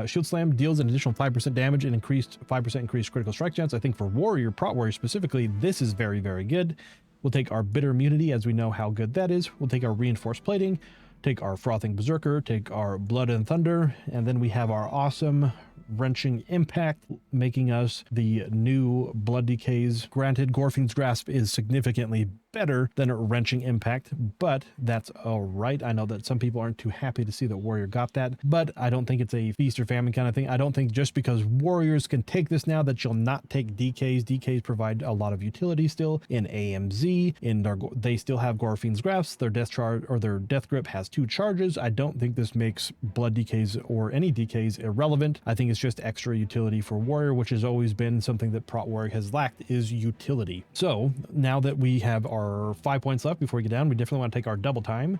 Shield Slam deals an additional 5% damage and 5% increased critical strike chance. I think for Warrior, Prot Warrior specifically, this is very, very good. We'll take our Bitter Immunity, as we know how good that is. We'll take our Reinforced Plating, take our Frothing Berserker, take our Blood and Thunder, and then we have our awesome Wrenching Impact, making us the new Blood Decays. Granted, Gorfiend's Grasp is significantly better than a Wrenching Impact, but that's all right. I know that some people aren't too happy to see that Warrior got that, but I don't think it's a feast or famine kind of thing. I don't think just because Warriors can take this now that you'll not take DKs. DKs provide a lot of utility still in AMZ. They still have Gorfiend's Grasp. Their Death Charge or their Death Grip has 2 charges. I don't think this makes Blood DKs or any DKs irrelevant. I think it's just extra utility for Warrior, which has always been something that Prot Warrior has lacked, is utility. So now that we have our 5 points left before we get down, we definitely want to take our double time.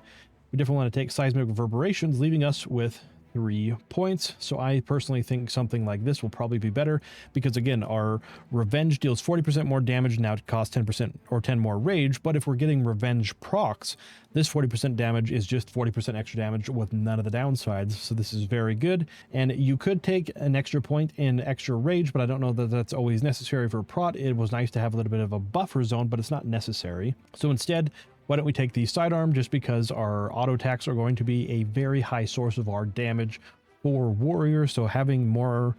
We definitely want to take Seismic Reverberations, leaving us with 3 points. So I personally think something like this will probably be better because, again, our Revenge deals 40% more damage. Now it costs 10% or 10 more rage, but if we're getting Revenge procs, this 40% damage is just 40% extra damage with none of the downsides. So this is very good. And you could take an extra point in extra rage, but I don't know that that's always necessary for Prot. It was nice to have a little bit of a buffer zone, but it's not necessary. So instead, why don't we take the sidearm, just because our auto attacks are going to be a very high source of our damage for Warrior. So having more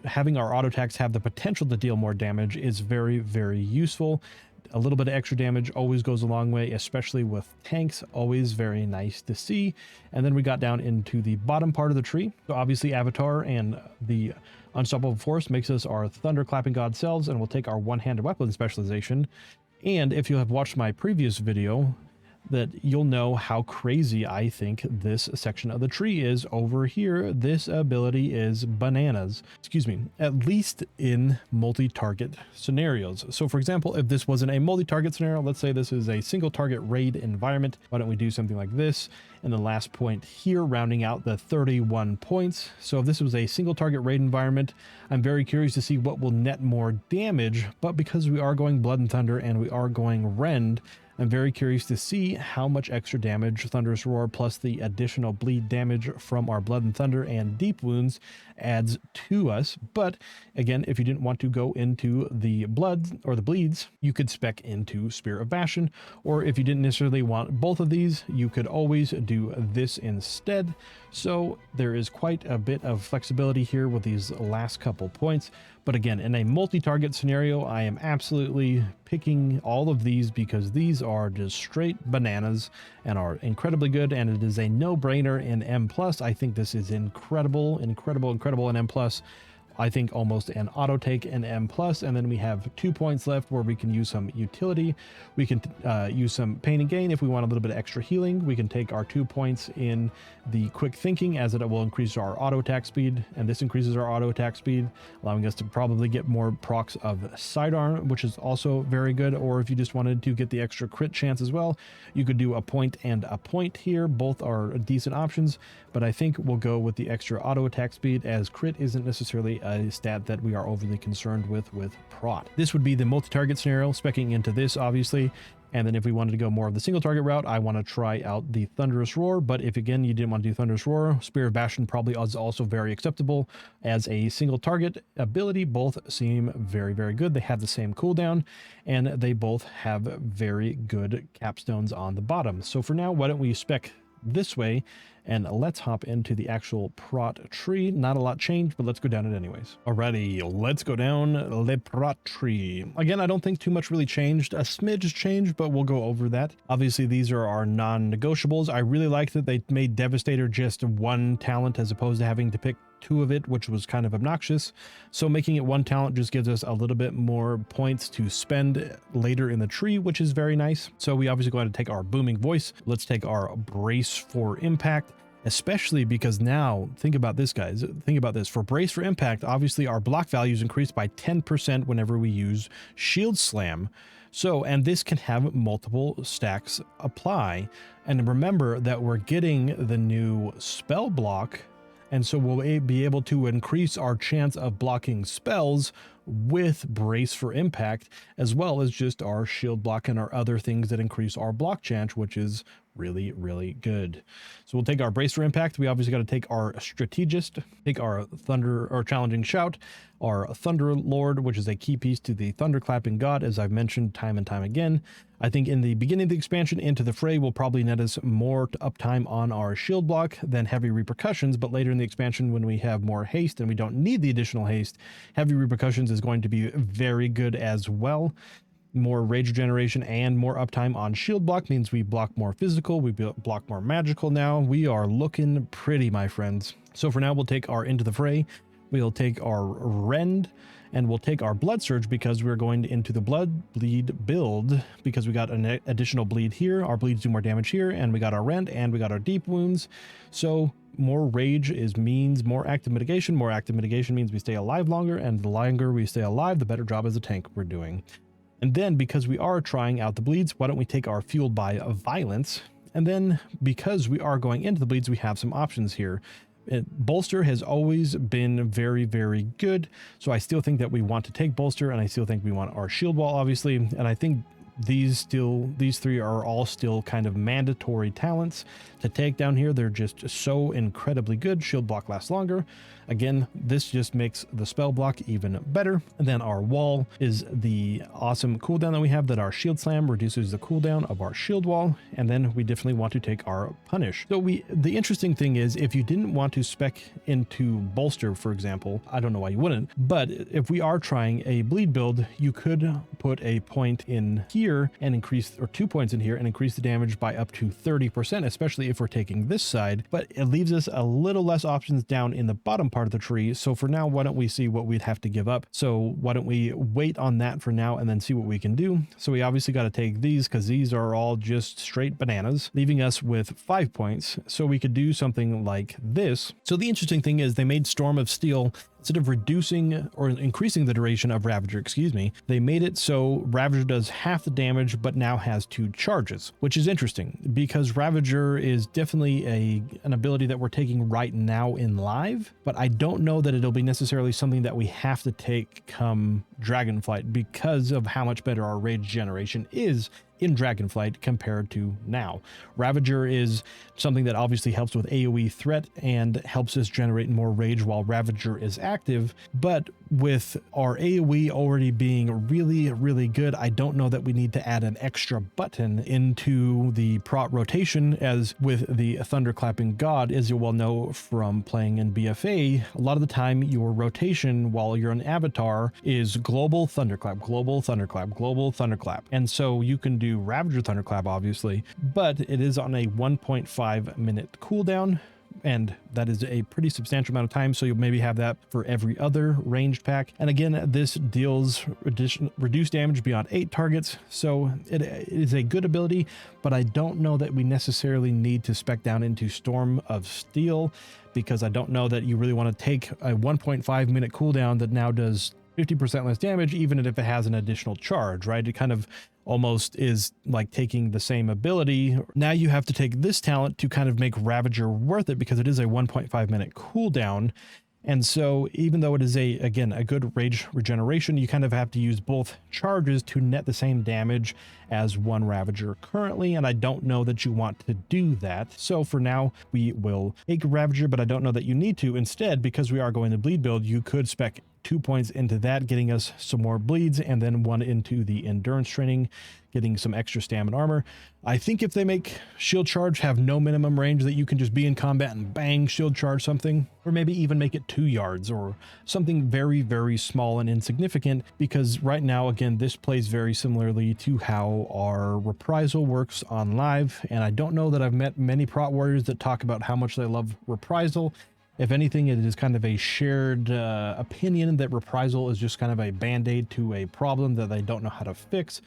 having our auto attacks have the potential to deal more damage is very, very useful. A little bit of extra damage always goes a long way, especially with tanks. Always very nice to see. And then we got down into the bottom part of the tree. So obviously Avatar and the Unstoppable Force makes us our Thunderclapping God selves, and we'll take our one-handed weapon specialization. And if you have watched my previous video, that you'll know how crazy I think this section of the tree is over here. This ability is bananas. Excuse me, at least in multi-target scenarios. So for example, if this wasn't a multi-target scenario, let's say this is a single target raid environment, why don't we do something like this? And the last point here, rounding out the 31 points. So if this was a single target raid environment, I'm very curious to see what will net more damage, but because we are going Blood and Thunder and we are going Rend, I'm very curious to see how much extra damage Thunderous Roar plus the additional bleed damage from our Blood and Thunder and Deep Wounds adds to us. But again, if you didn't want to go into the blood or the bleeds, you could spec into Spirit of Bastion, or if you didn't necessarily want both of these, you could always do this instead. So there is quite a bit of flexibility here with these last couple points. But again, in a multi-target scenario, I am absolutely picking all of these because these are just straight bananas and are incredibly good, and it is a no-brainer in M+. I think this is incredible in M+. I think almost an auto take in M+, and then we have 2 points left where we can use some utility. We can use some pain and gain if we want a little bit of extra healing. We can take our 2 points in the quick thinking, as it will increase our auto attack speed, and this increases our auto attack speed, allowing us to probably get more procs of sidearm, which is also very good. Or if you just wanted to get the extra crit chance as well, you could do a point and a point here. Both are decent options, but I think we'll go with the extra auto attack speed, as crit isn't necessarily a stat that we are overly concerned with Prot. This would be the multi-target scenario, speccing into this obviously. And then if we wanted to go more of the single target route, I want to try out the Thunderous Roar. But if again you didn't want to do Thunderous Roar, Spirit of Bastion probably is also very acceptable as a single target ability. Both seem very, very good. They have the same cooldown, and they both have very good capstones on the bottom. So for now, why don't we spec this way, and let's hop into the actual Prot tree. Not a lot changed, but let's go down it anyways. Alrighty, let's go down the Prot tree. Again, I don't think too much really changed. A smidge has changed, but we'll go over that. Obviously, these are our non-negotiables. I really like that they made Devastator just one talent as opposed to having to pick 2 of it, which was kind of obnoxious. So making it 1 talent just gives us a little bit more points to spend later in the tree, which is very nice. So we obviously go ahead and take our Booming Voice. Let's take our Brace for Impact, especially because now, think about this, guys. Think about this. For Brace for Impact, obviously our block value is increased by 10% whenever we use Shield Slam. So, and this can have multiple stacks apply. And remember that we're getting the new spell block, and so we'll be able to increase our chance of blocking spells with Brace for Impact, as well as just our shield block and our other things that increase our block chance, which is really, really good. So we'll take our Brace for Impact. We obviously got to take our Strategist, take our Thunder or Challenging Shout, our Thunder Lord, which is a key piece to the Thunderclapping God, as I've mentioned time and time again. I think in the beginning of the expansion, Into the Fray will probably net us more uptime on our shield block than Heavy Repercussions, but later in the expansion, when we have more haste and we don't need the additional haste, Heavy Repercussions is going to be very good as well. More rage regeneration and more uptime on shield block means we block more physical, we block more magical now. We are looking pretty, my friends. So for now, we'll take our Into the Fray, we'll take our Rend, and we'll take our Blood Surge because we're going into the Bleed build, because we got an additional bleed here. Our bleeds do more damage here, and we got our Rend, and we got our Deep Wounds. So more rage means more active mitigation. More active mitigation means we stay alive longer, and the longer we stay alive, the better job as a tank we're doing. And then, because we are trying out the bleeds, why don't we take our Fueled by Violence? And then, because we are going into the bleeds, we have some options here. Bolster has always been very, very good. So I still think that we want to take Bolster, and I still think we want our Shield Wall, obviously. And I think these 3 are all still kind of mandatory talents to take down here. They're just so incredibly good. Shield block lasts longer. Again, this just makes the spell block even better. And then our wall is the awesome cooldown that we have, that our shield slam reduces the cooldown of our shield wall. And then we definitely want to take our punish. So the interesting thing is, if you didn't want to spec into bolster, for example, I don't know why you wouldn't, but if we are trying a bleed build, you could put a point in here and increase, or 2 points in here and increase the damage by up to 30%, especially if we're taking this side, but it leaves us a little less options down in the bottom part of the tree. So for now, why don't we see what we'd have to give up? So why don't we wait on that for now and then see what we can do? So we obviously got to take these, because these are all just straight bananas, leaving us with 5 points. So we could do something like this. So the interesting thing is, they made Storm of Steel, instead of reducing or increasing the duration of Ravager, they made it so Ravager does half the damage, but now has 2 charges, which is interesting because Ravager is definitely an ability that we're taking right now in live, but I don't know that it'll be necessarily something that we have to take come Dragonflight, because of how much better our rage generation is in Dragonflight compared to now. Ravager is something that obviously helps with AoE threat and helps us generate more rage while Ravager is active, but with our AoE already being really, really good, I don't know that we need to add an extra button into the Prot rotation, as with the Thunderclapping God, as you well know from playing in BFA, a lot of the time your rotation while you're an avatar is global thunderclap, global thunderclap, global thunderclap. And so you can do Ravager thunderclap, obviously, but it is on a 1.5 minute cooldown, and that is a pretty substantial amount of time, so you'll maybe have that for every other ranged pack. And again, this deals reduced damage beyond 8 targets, so it is a good ability, but I don't know that we necessarily need to spec down into Storm of Steel, because I don't know that you really want to take a 1.5 minute cooldown that now does 50% less damage, even if it has an additional charge, right? It kind of almost is like taking the same ability. Now you have to take this talent to kind of make Ravager worth it, because it is a 1.5 minute cooldown. And so even though it is again, a good rage regeneration, you kind of have to use both charges to net the same damage as one Ravager currently. And I don't know that you want to do that. So for now, we will take Ravager, but I don't know that you need to. Instead, because we are going to bleed build, you could spec 2 points into that, getting us some more bleeds, and then 1 into the endurance training, getting some extra stamina armor. I think if they make shield charge have no minimum range, that you can just be in combat and bang, shield charge something, or maybe even make it 2 yards or something very, very small and insignificant, because right now, again, this plays very similarly to how our reprisal works on live. And I don't know that I've met many Prot warriors that talk about how much they love reprisal. If anything, it is kind of a shared opinion that reprisal is just kind of a band-aid to a problem that they don't know how to fix.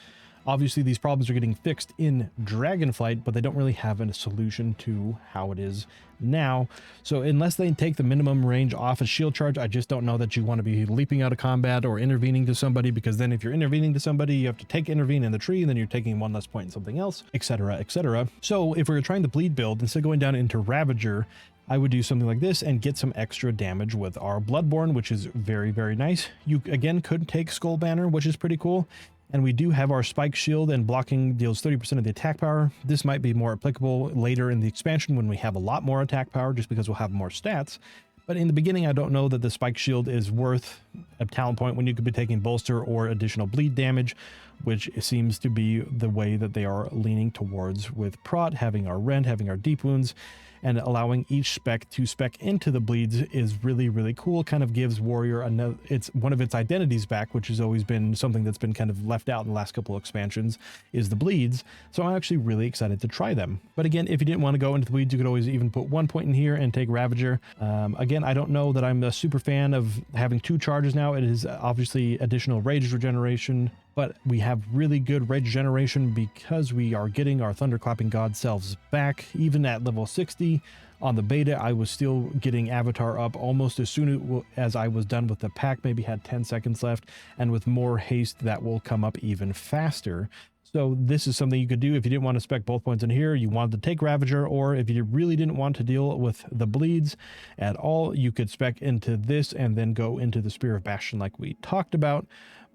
Obviously, these problems are getting fixed in Dragonflight, but they don't really have a solution to how it is now. So unless they take the minimum range off a shield charge, I just don't know that you want to be leaping out of combat or intervening to somebody, because then if you're intervening to somebody, you have to intervene in the tree, and then you're taking 1 less point in something else, etc., etc. So if we're trying to bleed build, instead of going down into Ravager, I would do something like this and get some extra damage with our Bloodborne, which is very, very nice. You, again, could take Skull Banner, which is pretty cool. And we do have our Spike Shield, and blocking deals 30% of the attack power. This might be more applicable later in the expansion when we have a lot more attack power, just because we'll have more stats. But in the beginning, I don't know that the Spike Shield is worth a talent point when you could be taking bolster or additional bleed damage, which seems to be the way that they are leaning towards with Prot, having our Rend, having our Deep Wounds, and allowing each spec to spec into the bleeds is really, really cool. Kind of gives Warrior it's one of its identities back, which has always been something that's been kind of left out in the last couple of expansions, is the bleeds. So I'm actually really excited to try them. But again, if you didn't want to go into the bleeds, you could always even put 1 point in here and take Ravager. Again, I don't know that I'm a super fan of having 2 charges now. It is obviously additional rage regeneration, but we have really good rage generation because we are getting our Thunderclapping God selves back. Even at level 60 on the beta, I was still getting Avatar up almost as soon as I was done with the pack, maybe had 10 seconds left, and with more haste that will come up even faster. So this is something you could do if you didn't want to spec both points in here, you wanted to take Ravager, or if you really didn't want to deal with the bleeds at all, you could spec into this and then go into the Spear of Bastion like we talked about.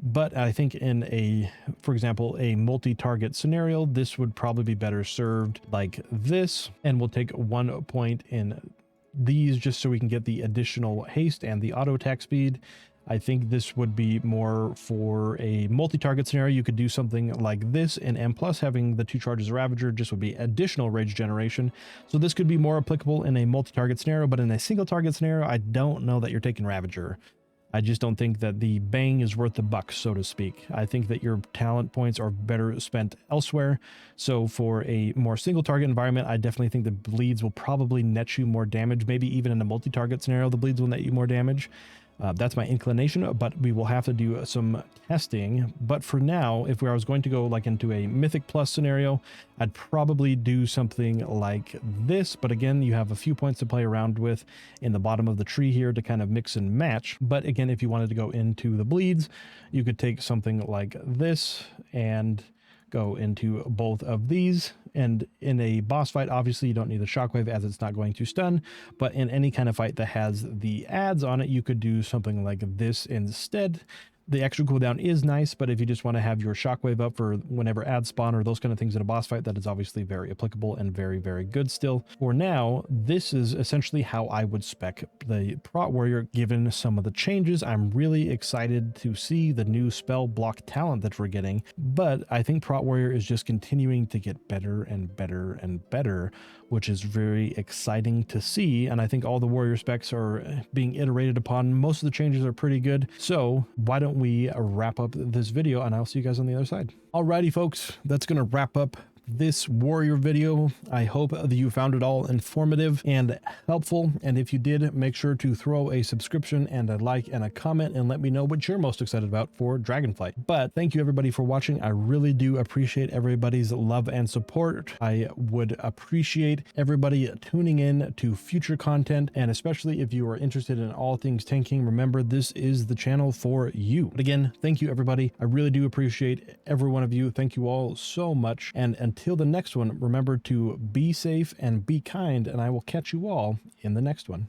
But I think in for example, a multi-target scenario, this would probably be better served like this, and we'll take 1 point in these just so we can get the additional haste and the auto attack speed. I think this would be more for a multi-target scenario. You could do something like this in M+, having the 2 charges of Ravager just would be additional rage generation. So this could be more applicable in a multi-target scenario, but in a single target scenario, I don't know that you're taking Ravager. I just don't think that the bang is worth the buck, so to speak. I think that your talent points are better spent elsewhere. So for a more single target environment, I definitely think the bleeds will probably net you more damage. Maybe even in a multi-target scenario, the bleeds will net you more damage. That's my inclination, but we will have to do some testing. But for now, if I was going to go like into a Mythic Plus scenario, I'd probably do something like this. But again, you have a few points to play around with in the bottom of the tree here to kind of mix and match. But again, if you wanted to go into the bleeds, you could take something like this and go into both of these. And in a boss fight, obviously you don't need the shockwave as it's not going to stun, but in any kind of fight that has the adds on it, you could do something like this instead. The extra cooldown is nice, but if you just want to have your shockwave up for whenever ads spawn or those kind of things in a boss fight, that is obviously very applicable and very, very good still. For now, this is essentially how I would spec the Prot Warrior given some of the changes. I'm really excited to see the new spell block talent that we're getting, but I think Prot Warrior is just continuing to get better and better and better, which is very exciting to see. And I think all the warrior specs are being iterated upon. Most of the changes are pretty good. So why don't we wrap up this video, and I'll see you guys on the other side. Alrighty, folks, that's going to wrap up this warrior video. I hope that you found it all informative and helpful, and if you did, make sure to throw a subscription and a like and a comment and let me know what you're most excited about for Dragonflight. But thank you everybody for watching. I really do appreciate everybody's love and support. I would appreciate everybody tuning in to future content, and especially if you are interested in all things tanking, remember this is the channel for you. But again, thank you everybody. I really do appreciate every one of you. Thank you all so much, and until the next one, remember to be safe and be kind, and I will catch you all in the next one.